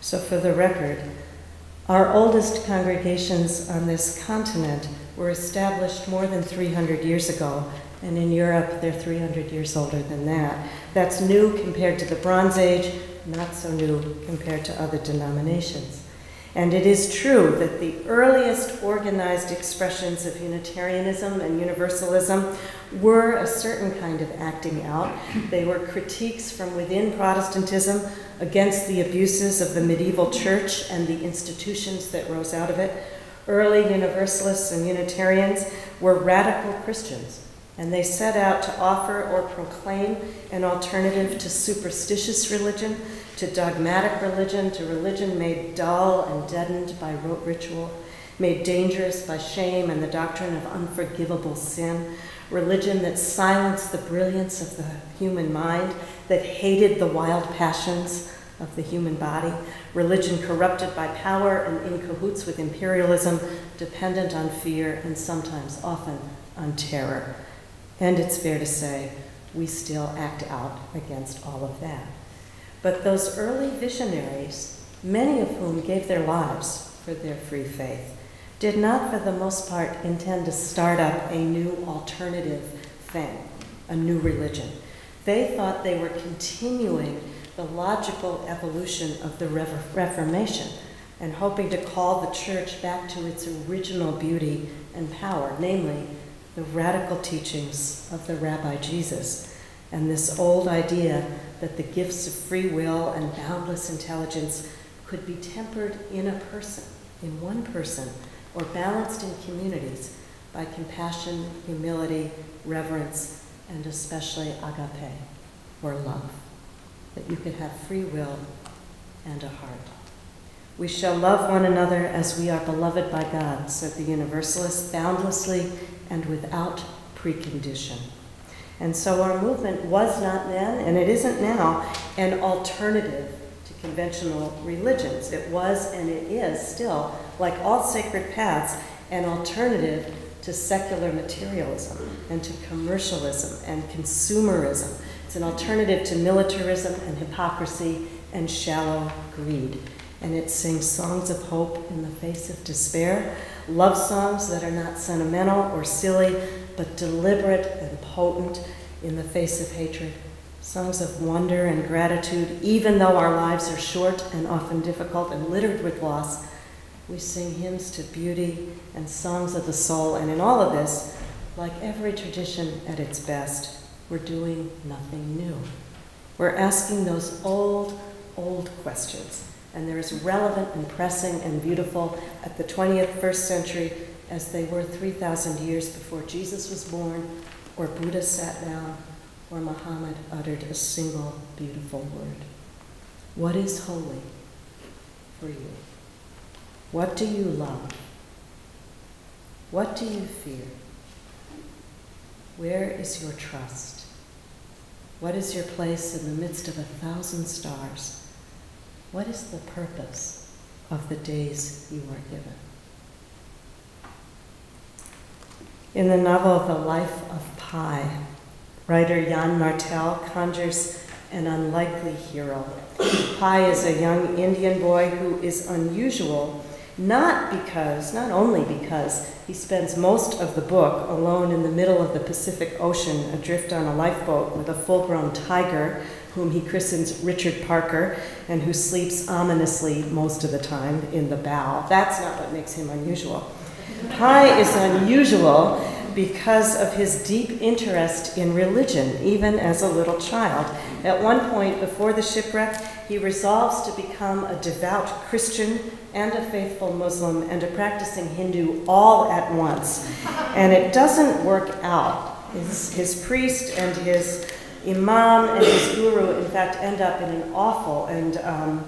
So for the record, our oldest congregations on this continent were established more than 300 years ago, and in Europe they're 300 years older than that. That's new compared to the Bronze Age, not so new compared to other denominations. And it is true that the earliest organized expressions of Unitarianism and Universalism were a certain kind of acting out. They were critiques from within Protestantism against the abuses of the medieval church and the institutions that rose out of it. Early Universalists and Unitarians were radical Christians, and they set out to offer or proclaim an alternative to superstitious religion, to dogmatic religion, to religion made dull and deadened by rote ritual, made dangerous by shame and the doctrine of unforgivable sin, religion that silenced the brilliance of the human mind, that hated the wild passions of the human body, religion corrupted by power and in cahoots with imperialism, dependent on fear and sometimes often on terror. And it's fair to say, we still act out against all of that. But those early visionaries, many of whom gave their lives for their free faith, did not for the most part intend to start up a new alternative thing, a new religion. They thought they were continuing the logical evolution of the Reformation and hoping to call the church back to its original beauty and power, namely the radical teachings of the Rabbi Jesus, and this old idea that the gifts of free will and boundless intelligence could be tempered in a person, in one person, or balanced in communities by compassion, humility, reverence, and especially agape, or love, that you could have free will and a heart. We shall love one another as we are beloved by God, said the Universalists, boundlessly and without precondition. And so our movement was not then, and it isn't now, an alternative to conventional religions. It was, and it is still, like all sacred paths, an alternative to secular materialism and to commercialism and consumerism. It's an alternative to militarism and hypocrisy and shallow greed. And it sings songs of hope in the face of despair, love songs that are not sentimental or silly, but deliberate and potent in the face of hatred, songs of wonder and gratitude. Even though our lives are short and often difficult and littered with loss, we sing hymns to beauty and songs of the soul. And in all of this, like every tradition at its best, we're doing nothing new. We're asking those old questions. And they're as relevant and pressing and beautiful at the 21st century as they were 3,000 years before Jesus was born, or Buddha sat down, or Muhammad uttered a single beautiful word. What is holy for you? What do you love? What do you fear? Where is your trust? What is your place in the midst of 1,000 stars? What is the purpose of the days you are given? In the novel The Life of Pi, writer Jan Martel conjures an unlikely hero. Pi is a young Indian boy who is unusual, not only because he spends most of the book alone in the middle of the Pacific Ocean, adrift on a lifeboat with a full-grown tiger, whom he christens Richard Parker, and who sleeps ominously most of the time in the bow. That's not what makes him unusual. Pi is unusual because of his deep interest in religion, even as a little child. At one point before the shipwreck, he resolves to become a devout Christian and a faithful Muslim and a practicing Hindu all at once. And it doesn't work out. His priest and his imam and his guru, in fact, end up in an awful and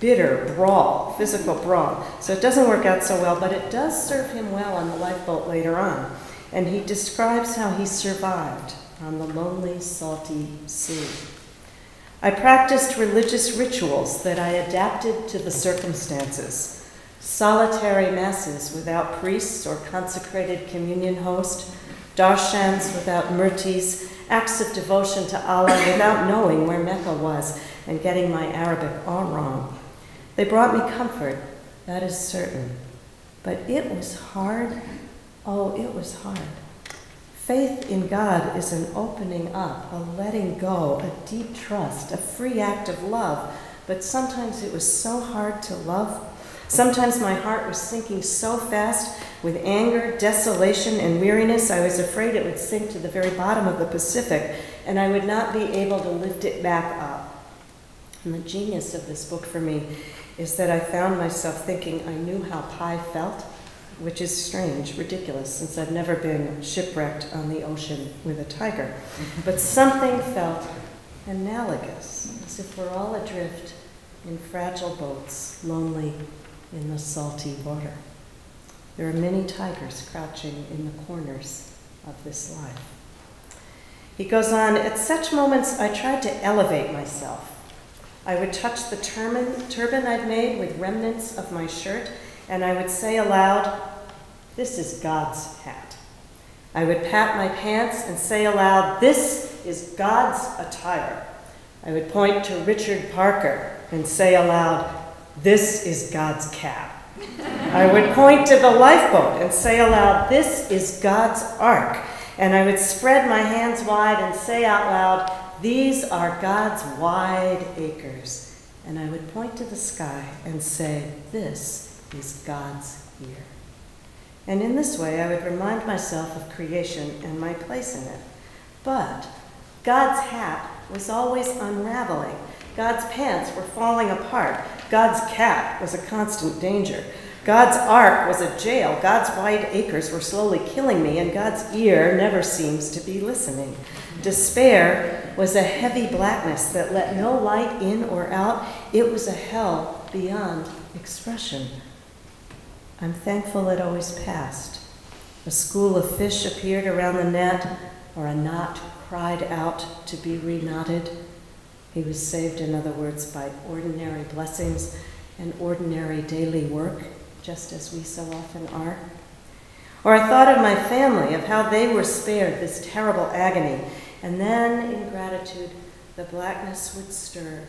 bitter brawl, physical brawl. So it doesn't work out so well, but it does serve him well on the lifeboat later on. And he describes how he survived on the lonely, salty sea. I practiced religious rituals that I adapted to the circumstances. Solitary masses without priests or consecrated communion host, darshans without murtis, acts of devotion to Allah without knowing where Mecca was and getting my Arabic all wrong. They brought me comfort, that is certain. But it was hard. Oh, it was hard. Faith in God is an opening up, a letting go, a deep trust, a free act of love. But sometimes it was so hard to love. Sometimes my heart was sinking so fast with anger, desolation, and weariness, I was afraid it would sink to the very bottom of the Pacific, and I would not be able to lift it back up. And the genius of this book for me is that I found myself thinking I knew how Pi felt, which is strange, ridiculous, since I've never been shipwrecked on the ocean with a tiger. But something felt analogous, as if we're all adrift in fragile boats, lonely in the salty water. There are many tigers crouching in the corners of this life. He goes on, at such moments I tried to elevate myself. I would touch the turban I'd made with remnants of my shirt, and I would say aloud, this is God's hat. I would pat my pants and say aloud, this is God's attire. I would point to Richard Parker and say aloud, this is God's cap. I would point to the lifeboat and say aloud, this is God's ark. And I would spread my hands wide and say out loud, these are God's wide acres. And I would point to the sky and say, this is God's ear. And in this way, I would remind myself of creation and my place in it. But God's hat was always unraveling. God's pants were falling apart. God's cap was a constant danger. God's ark was a jail. God's wide acres were slowly killing me, and God's ear never seems to be listening. Despair was a heavy blackness that let no light in or out. It was a hell beyond expression. I'm thankful it always passed. A school of fish appeared around the net, or a knot cried out to be reknotted. He was saved, in other words, by ordinary blessings and ordinary daily work, just as we so often are. Or I thought of my family, of how they were spared this terrible agony, and then in gratitude, the blackness would stir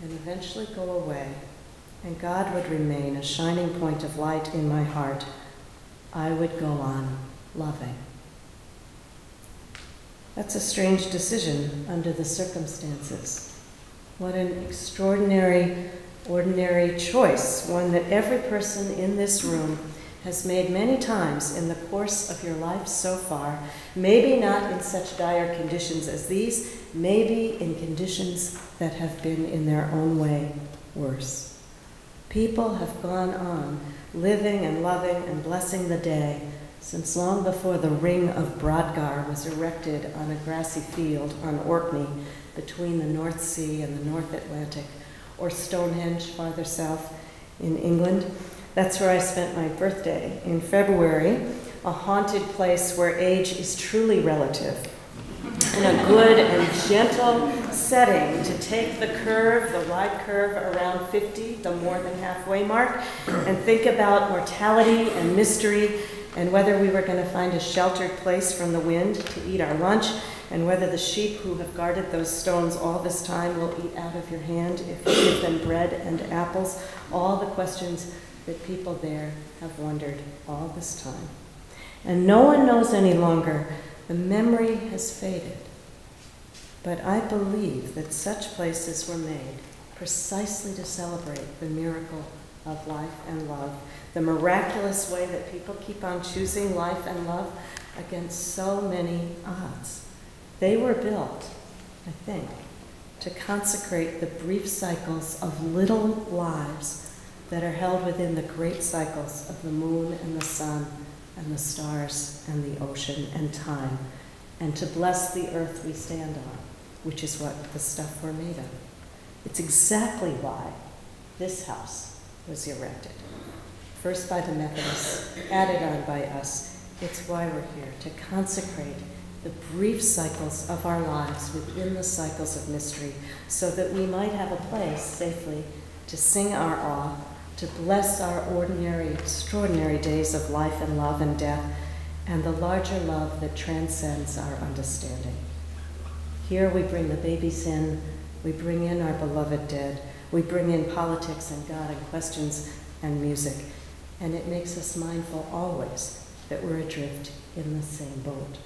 and eventually go away, and God would remain a shining point of light in my heart. I would go on loving. That's a strange decision under the circumstances. What an extraordinary, ordinary choice, one that every person in this room has made many times in the course of your life so far, maybe not in such dire conditions as these, maybe in conditions that have been in their own way worse. People have gone on living and loving and blessing the day since long before the ring of Brodgar was erected on a grassy field on Orkney between the North Sea and the North Atlantic, or Stonehenge farther south in England. That's where I spent my birthday in February, a haunted place where age is truly relative, in a good and gentle setting to take the curve, the wide curve around 50, the more than halfway mark, and think about mortality and mystery, and whether we were going to find a sheltered place from the wind to eat our lunch, and whether the sheep who have guarded those stones all this time will eat out of your hand if you give them bread and apples, all the questions that people there have wondered all this time. And no one knows any longer. The memory has faded. But I believe that such places were made precisely to celebrate the miracle of life and love, the miraculous way that people keep on choosing life and love against so many odds. They were built, I think, to consecrate the brief cycles of little lives that are held within the great cycles of the moon and the sun and the stars and the ocean and time, and to bless the earth we stand on, which is what the stuff we're made of. It's exactly why this house was erected. First by the Methodists, added on by us. It's why we're here, to consecrate the brief cycles of our lives within the cycles of mystery, so that we might have a place safely to sing our awe, to bless our ordinary, extraordinary days of life and love and death, and the larger love that transcends our understanding. Here we bring the babies in, we bring in our beloved dead, We bring in politics and God and questions and music, and it makes us mindful always that we're adrift in the same boat.